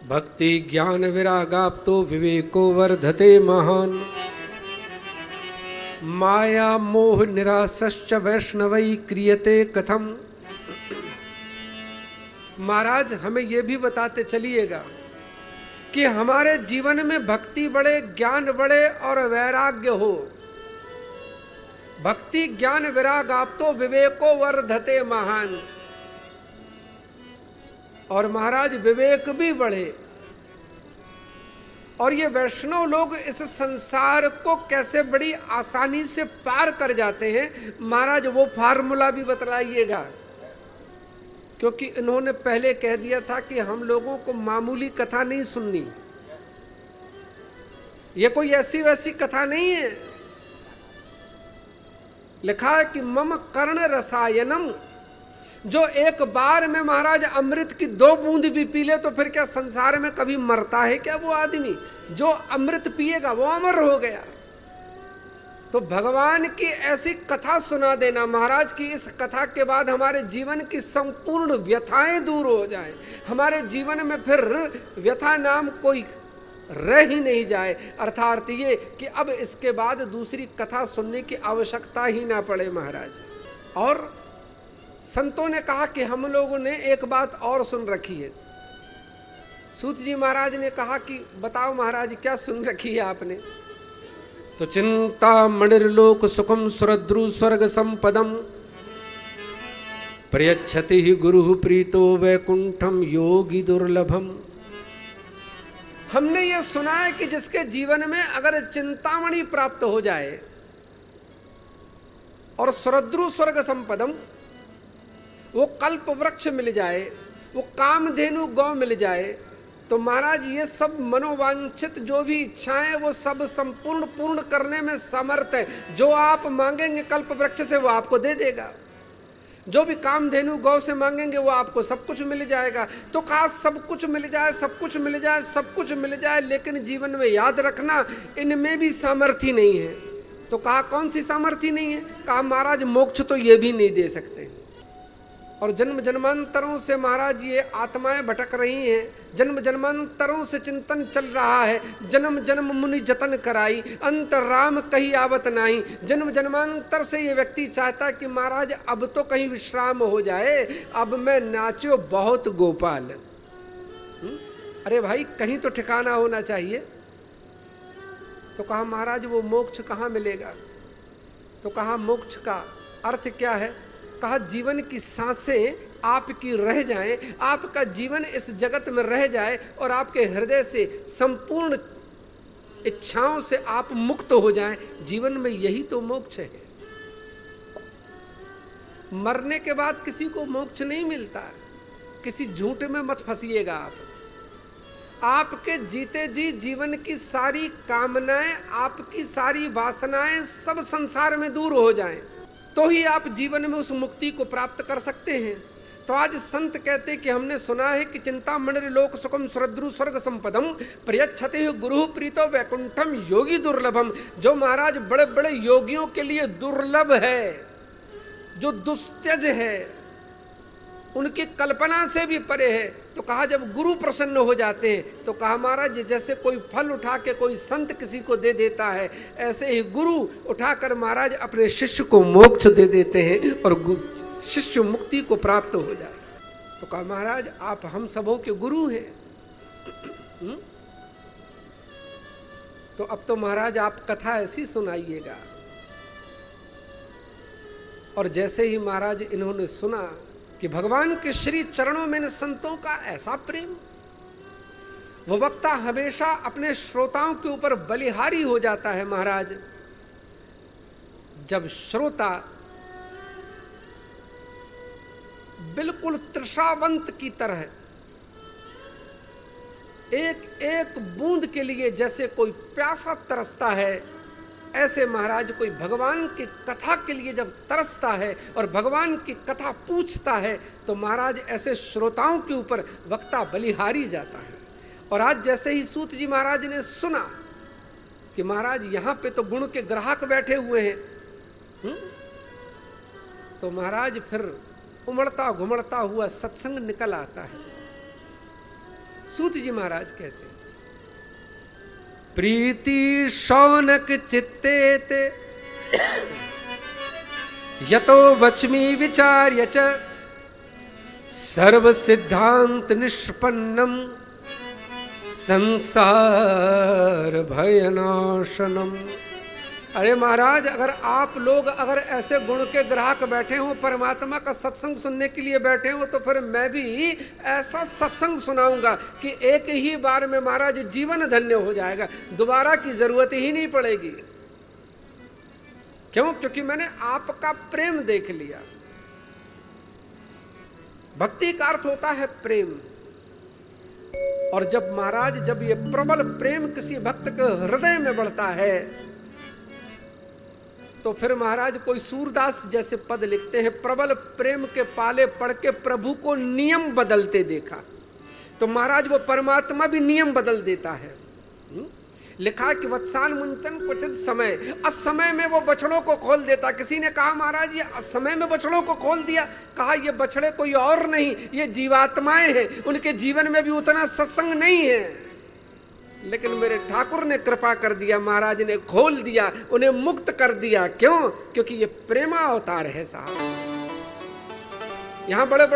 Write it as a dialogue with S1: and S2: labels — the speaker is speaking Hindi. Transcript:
S1: भक्ति ज्ञान विरागाप्तो विवेको वर्धते महान। माया मोह निरासश्च वैष्णवै क्रियते कथम। महाराज हमें यह भी बताते चलिएगा कि हमारे जीवन में भक्ति बढ़े, ज्ञान बढ़े और वैराग्य हो। भक्ति ज्ञान विराग आप तो विवेको वर्धते महान। और महाराज विवेक भी बढ़े। और ये वैष्णव लोग इस संसार को कैसे बड़ी आसानी से पार कर जाते हैं, महाराज वो फार्मूला भी बतलाइएगा। क्योंकि इन्होंने पहले कह दिया था कि हम लोगों को मामूली कथा नहीं सुननी, ये कोई ऐसी वैसी कथा नहीं है। लिखा है कि मम कर्ण रसायनम, जो एक बार में महाराज अमृत की 2 बूंद भी पी ले तो फिर क्या संसार में कभी मरता है क्या वो आदमी? जो अमृत पिएगा वो अमर हो गया। तो भगवान की ऐसी कथा सुना देना महाराज की इस कथा के बाद हमारे जीवन की संपूर्ण व्यथाएं दूर हो जाए, हमारे जीवन में फिर व्यथा नाम कोई रह ही नहीं जाए। अर्थात ये कि अब इसके बाद दूसरी कथा सुनने की आवश्यकता ही ना पड़े महाराज। और संतों ने कहा कि हम लोगों ने एक बात और सुन रखी है। सूत जी महाराज ने कहा कि बताओ महाराज क्या सुन रखी है आपने? तो चिंता मणिर्लोक सुखम सुरद्रु स्वर्ग संपदम प्रयच्छति ही गुरु प्रीतो वैकुंठम योगी दुर्लभम। हमने ये सुना है कि जिसके जीवन में अगर चिंतामणि प्राप्त हो जाए और सुरद्रु स्वर्ग संपदम, वो कल्प वृक्ष मिल जाए, वो कामधेनु गौ मिल जाए, तो महाराज ये सब मनोवांछित जो भी इच्छाएं वो सब संपूर्ण पूर्ण करने में समर्थ है। जो आप मांगेंगे कल्प वृक्ष से वो आपको दे देगा। जो भी कामधेनु गौ से मांगेंगे वो आपको सब कुछ मिल जाएगा। तो कहा सब कुछ मिल जाए, सब कुछ मिल जाए, सब कुछ मिल जाए, लेकिन जीवन में याद रखना इनमें भी सामर्थ्य नहीं है। तो कहा कौन सी सामर्थ्य नहीं है? कहा महाराज मोक्ष तो ये भी नहीं दे सकते। और जन्म जन्मांतरों से महाराज ये आत्माएं भटक रही हैं, जन्म जन्मांतरों से चिंतन चल रहा है। जन्म जन्म मुनि जतन कराई, अंत राम कहीं आवत नहीं। जन्म जन्मांतर से ये व्यक्ति चाहता कि महाराज अब तो कहीं विश्राम हो जाए, अब मैं नाचो बहुत गोपाल। अरे भाई कहीं तो ठिकाना होना चाहिए। तो कहा महाराज वो मोक्ष कहाँ मिलेगा? तो कहा मोक्ष का अर्थ क्या है? कहा जीवन की सांसें आपकी रह जाएं, आपका जीवन इस जगत में रह जाए और आपके हृदय से संपूर्ण इच्छाओं से आप मुक्त हो जाएं। जीवन में यही तो मोक्ष है। मरने के बाद किसी को मोक्ष नहीं मिलता। किसी झूठ में मत फंसिएगा आप। आपके जीते जी जीवन की सारी कामनाएं, आपकी सारी वासनाएं सब संसार में दूर हो जाएं, तो ही आप जीवन में उस मुक्ति को प्राप्त कर सकते हैं। तो आज संत कहते कि हमने सुना है कि चिंता मणिर्लोक सुखम सुरद्रु स्वर्ग संपदम प्रयच्छते गुरु प्रीतो वैकुंठम योगी दुर्लभम। जो महाराज बड़े बड़े योगियों के लिए दुर्लभ है, जो दुस्त्यज है, उनकी कल्पना से भी परे है। तो कहा जब गुरु प्रसन्न हो जाते हैं तो कहा महाराज जैसे कोई फल उठा के कोई संत किसी को दे देता है, ऐसे ही गुरु उठाकर महाराज अपने शिष्य को मोक्ष दे देते हैं और शिष्य मुक्ति को प्राप्त हो जाता है। तो कहा महाराज आप हम सबों के गुरु हैं। तो अब तो महाराज आप कथा ऐसी सुनाइएगा। और जैसे ही महाराज इन्होंने सुना कि भगवान के श्री चरणों में इन संतों का ऐसा प्रेम, वो वक्ता हमेशा अपने श्रोताओं के ऊपर बलिहारी हो जाता है महाराज। जब श्रोता बिल्कुल तृषावंत की तरह एक एक बूंद के लिए जैसे कोई प्यासा तरसता है, ऐसे महाराज कोई भगवान की कथा के लिए जब तरसता है और भगवान की कथा पूछता है तो महाराज ऐसे श्रोताओं के ऊपर वक्ता बलिहारी जाता है। और आज जैसे ही सूत जी महाराज ने सुना कि महाराज यहाँ पे तो गुण के ग्राहक बैठे हुए हैं, तो महाराज फिर उमड़ता घुमड़ता हुआ सत्संग निकल आता है। सूत जी महाराज कहते हैं, प्रीति शौनक चित्ते ते यतो वच्मि विचार्य च सर्व सिद्धांत निष्पन्नम संसार भयनाशनम। अरे महाराज, अगर आप लोग अगर ऐसे गुण के ग्राहक बैठे हो, परमात्मा का सत्संग सुनने के लिए बैठे हो, तो फिर मैं भी ऐसा सत्संग सुनाऊंगा कि एक ही बार में महाराज जीवन धन्य हो जाएगा, दोबारा की जरूरत ही नहीं पड़ेगी। क्यों? क्योंकि मैंने आपका प्रेम देख लिया। भक्ति का अर्थ होता है प्रेम। और जब महाराज, जब ये प्रबल प्रेम किसी भक्त के हृदय में बढ़ता है, तो फिर महाराज कोई सूरदास जैसे पद लिखते हैं, प्रबल प्रेम के पाले पड़ के प्रभु को नियम बदलते देखा। तो महाराज वो परमात्मा भी नियम बदल देता है। लिखा कि वत्सान मुंचन क्वचित समय, असमय में वो बछड़ों को खोल देता। किसी ने कहा महाराज ये असमय में बछड़ों को खोल दिया। कहा ये बछड़े कोई और नहीं, ये जीवात्माएं हैं, उनके जीवन में भी उतना सत्संग नहीं है, लेकिन मेरे ठाकुर ने कृपा कर दिया, महाराज ने खोल दिया, उन्हें मुक्त कर दिया। क्यों? क्योंकि ये प्रेमा अवतार है साहब। यहां बड़े बड़े